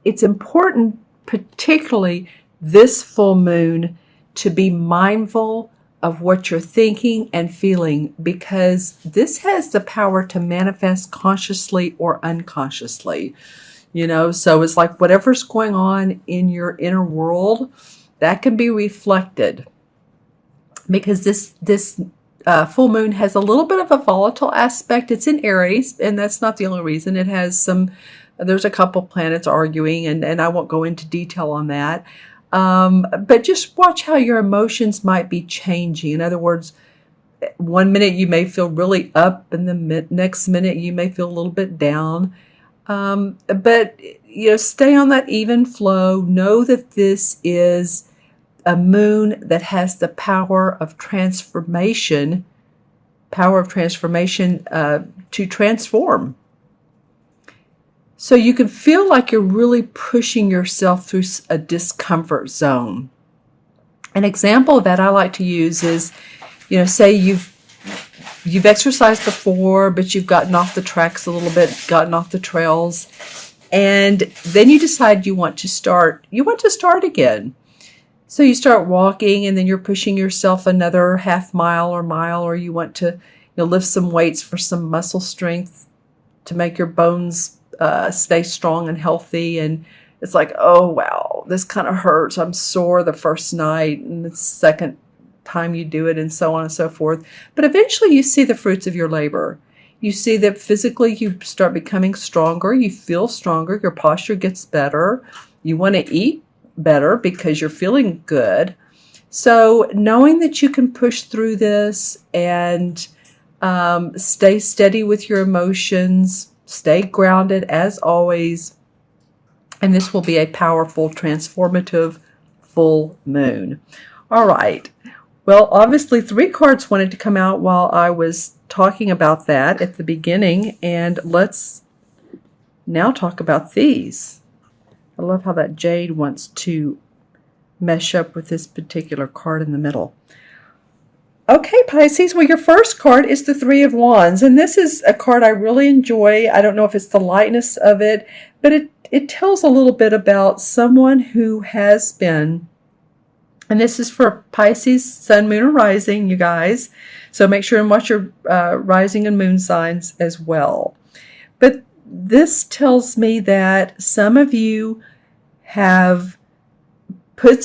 it's important, particularly this full moon, to be mindful of what you're thinking and feeling, because this has the power to manifest consciously or unconsciously. So it's like whatever's going on in your inner world, that can be reflected, because this full moon has a little bit of a volatile aspect. It's in Aries, and that's not the only reason. It has there's a couple planets arguing, and I won't go into detail on that. But just watch how your emotions might be changing. In other words, one minute you may feel really up, and the next minute you may feel a little bit down. But stay on that even flow. Know that this is a moon that has the power of transformation to transform. So you can feel like you're really pushing yourself through a discomfort zone. An example that I like to use is, say you've exercised before, but you've gotten off the tracks a little bit, gotten off the trails, and then you decide you want to start again. So you start walking, and then you're pushing yourself another half mile, or you want to lift some weights for some muscle strength to make your bones stay strong and healthy. And it's like, oh, wow, this kind of hurts. I'm sore the first night and the second time you do it, and so on and so forth. But eventually you see the fruits of your labor. You see that physically you start becoming stronger. You feel stronger. Your posture gets better. You want to eat better because you're feeling good. So knowing that you can push through this and stay steady with your emotions, stay grounded as always, and this will be a powerful, transformative full moon. All right. Well, obviously 3 cards wanted to come out while I was talking about that at the beginning, and let's now talk about these. I love how that jade wants to mesh up with this particular card in the middle. Okay, Pisces, well, your first card is the 3 of Wands, and this is a card I really enjoy. I don't know if it's the lightness of it, but it tells a little bit about someone who has been, and this is for Pisces, Sun, Moon, or Rising, you guys, so make sure and watch your rising and moon signs as well. But this tells me that some of you have put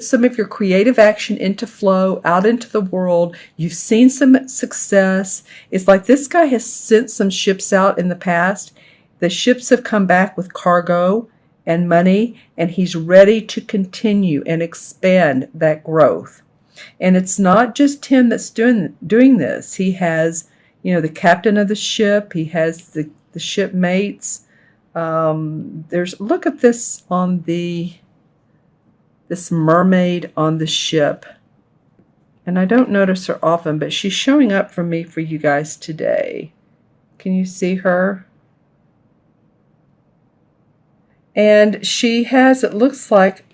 some of your creative action into flow, out into the world. You've seen some success. It's like this guy has sent some ships out in the past. The ships have come back with cargo and money, and he's ready to continue and expand that growth. And it's not just him that's doing this. He has, the captain of the ship. He has the shipmates. Look at this on this mermaid on the ship. And I don't notice her often, but she's showing up for me for you guys today. Can you see her? And she has, it looks like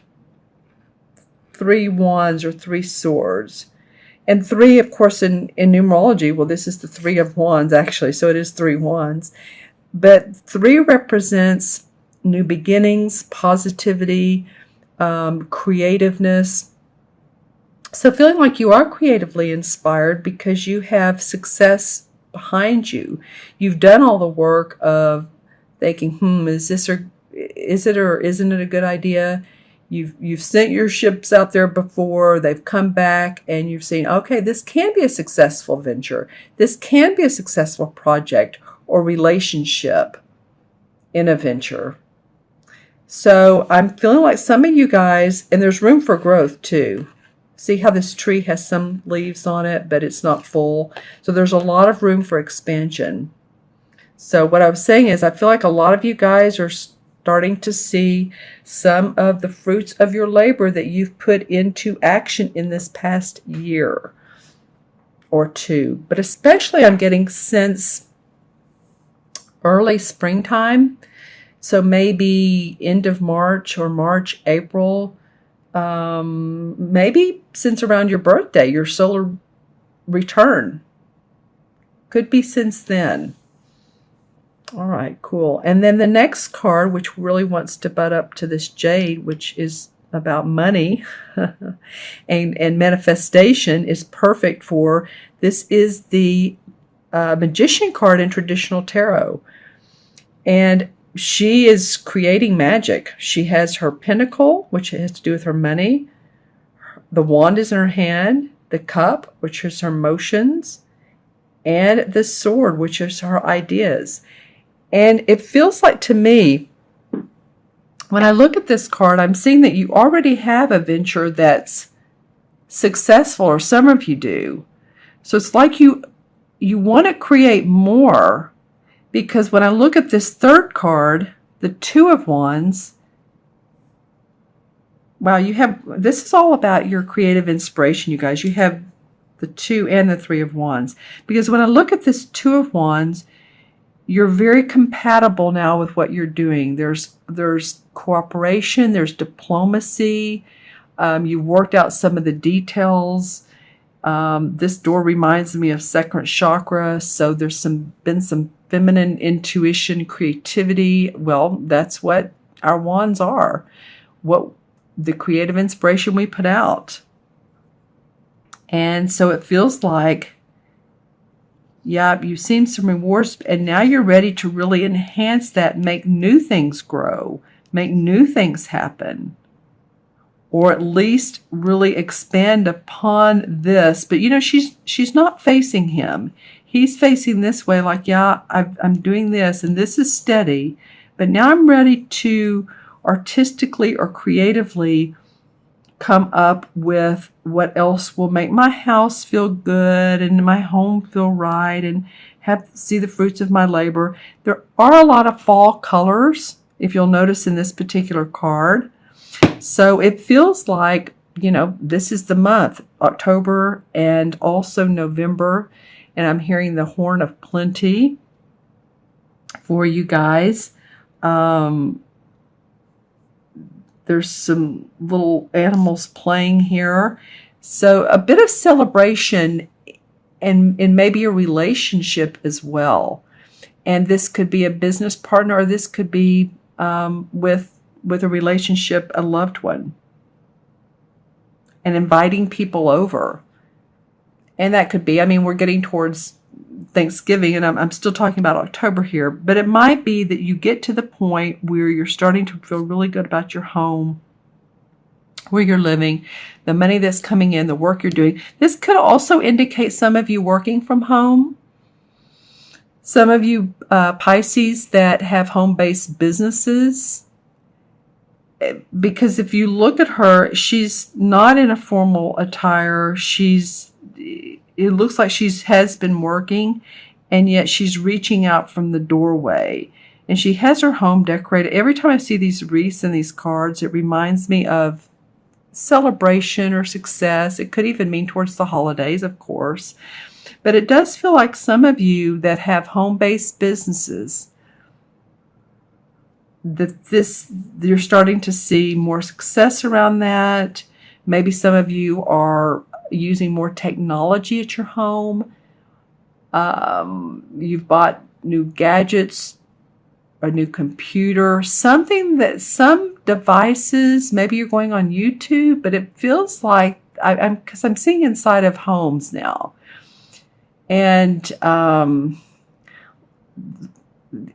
3 wands or 3 swords. And 3, of course, in numerology, well, this is the 3 of wands, actually, so it is 3 wands. But 3 represents new beginnings, positivity, creativeness. So feeling like you are creatively inspired because you have success behind you. You've done all the work of thinking, is it or isn't it a good idea? You've sent your ships out there before, they've come back, and you've seen, okay, this can be a successful venture. This can be a successful project or relationship in a venture. So I'm feeling like some of you guys, and there's room for growth too. See how this tree has some leaves on it, but it's not full. So there's a lot of room for expansion. So what I was saying is I feel like a lot of you guys are starting to see some of the fruits of your labor that you've put into action in this past year or 2. But especially I'm getting since early springtime. So maybe end of March or March, April, maybe since around your birthday, your solar return. Could be since then. All right, cool. And then the next card, which really wants to butt up to this Jade, which is about money and manifestation, is perfect for. This is the Magician card in traditional tarot. And she is creating magic. She has her pentacle, which has to do with her money. The wand is in her hand. The cup, which is her emotions. And the sword, which is her ideas. And it feels like to me, when I look at this card, I'm seeing that you already have a venture that's successful, or some of you do. So it's like you want to create more, because when I look at this third card, the Two of Wands, wow, this is all about your creative inspiration, you guys. You have the Two and the Three of Wands. Because when I look at this Two of Wands, you're very compatible now with what you're doing. There's cooperation, there's diplomacy. You worked out some of the details. This door reminds me of second chakra, so there's been some feminine intuition, creativity. Well, that's what our wands are. What the creative inspiration we put out. And so it feels like, yeah, you've seen some rewards, and now you're ready to really enhance that, make new things grow, make new things happen, or at least really expand upon this. But you know, she's not facing him. He's facing this way, like, yeah, I'm doing this, and this is steady, but now I'm ready to artistically or creatively come up with what else will make my house feel good and my home feel right and see the fruits of my labor. There are a lot of fall colors, if you'll notice in this particular card. So it feels like, you know, this is the month, October and also November, and I'm hearing the horn of plenty for you guys. There's some little animals playing here. So a bit of celebration and maybe a relationship as well. And this could be a business partner, or this could be with a relationship, a loved one. And inviting people over. And that could be, I mean, we're getting towards Thanksgiving, and I'm still talking about October here, but it might be that you get to the point where you're starting to feel really good about your home, where you're living, the money that's coming in, the work you're doing. This could also indicate some of you working from home. Some of you Pisces that have home-based businesses. Because if you look at her, she's not in a formal attire. It looks like she has been working, and yet she's reaching out from the doorway. And she has her home decorated. Every time I see these wreaths and these cards, it reminds me of celebration or success. It could even mean towards the holidays, of course. But it does feel like some of you that have home-based businesses, you're starting to see more success around that. Maybe some of you are using more technology at your home. You've bought new gadgets, a new computer, some devices. Maybe you're going on YouTube, but it feels like because I'm seeing inside of homes now. And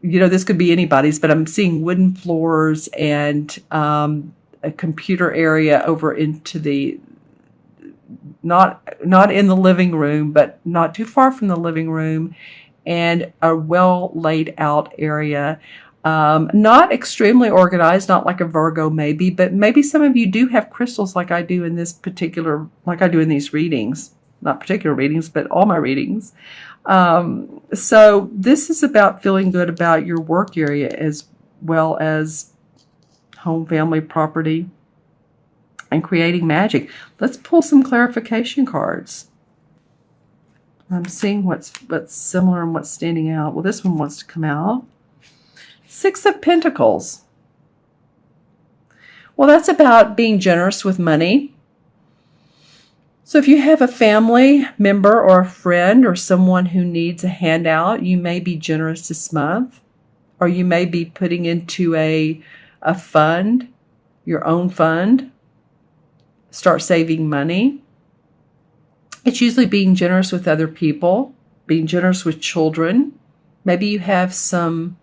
you know, this could be anybody's, but I'm seeing wooden floors and a computer area over into the not in the living room, but not too far from the living room, and a well laid out area. Not extremely organized, not like a Virgo maybe, but maybe some of you do have crystals like I do in this particular, like I do in these readings. Not particular readings, but all my readings. So this is about feeling good about your work area as well as home, family, property, and creating magic. Let's pull some clarification cards. I'm seeing what's similar and what's standing out. Well, this one wants to come out. Six of Pentacles. Well, that's about being generous with money. So if you have a family member or a friend or someone who needs a handout, you may be generous this month. or you may be putting into a fund, your own fund. Start saving money. It's usually being generous with other people, being generous with children. Maybe you have some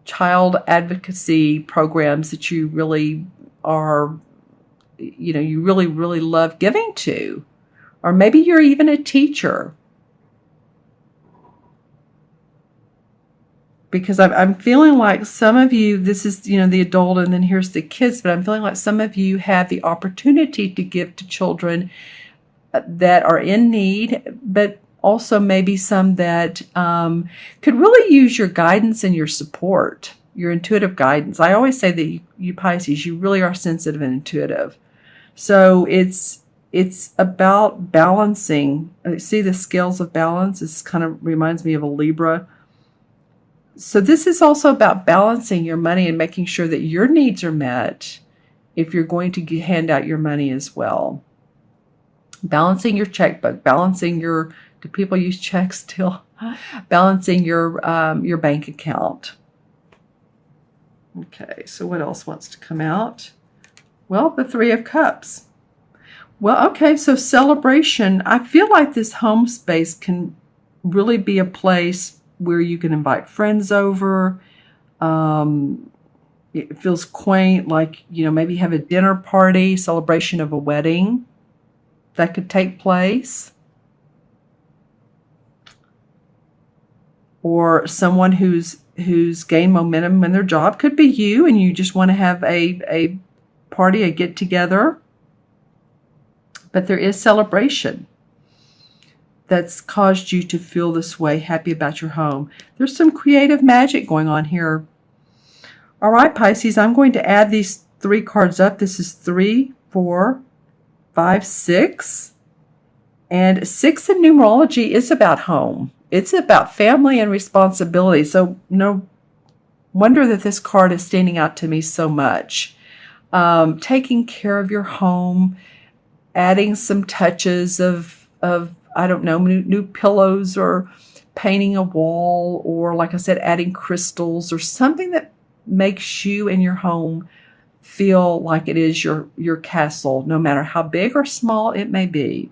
child advocacy programs that you really are, you really, really love giving to. Or maybe you're even a teacher. Because I'm feeling like some of you, this is, the adult and then here's the kids, but I'm feeling like some of you have the opportunity to give to children that are in need, but also maybe some that could really use your guidance and your support, your intuitive guidance. I always say that you Pisces, you really are sensitive and intuitive. So it's about balancing. See the scales of balance? This kind of reminds me of a Libra. So this is also about balancing your money and making sure that your needs are met if you're going to hand out your money as well. Balancing your checkbook, balancing do people use checks still? Balancing your bank account. Okay, so what else wants to come out? Well, the Three of Cups. Well, okay, so celebration. I feel like this home space can really be a place where you can invite friends over. It feels quaint, like, maybe have a dinner party, celebration of a wedding that could take place. Or someone who's gained momentum in their job. Could be you, and you just want to have a party, a get-together. But there is celebration that's caused you to feel this way, happy about your home. There's some creative magic going on here. All right, Pisces, I'm going to add these 3 cards up. This is 3, 4, 5, 6. And 6 in numerology is about home. It's about family and responsibility. So no wonder that this card is standing out to me so much. Taking care of your home, adding some touches of I don't know, new pillows, or painting a wall, or like I said, adding crystals or something that makes you and your home feel like it is your castle, no matter how big or small it may be.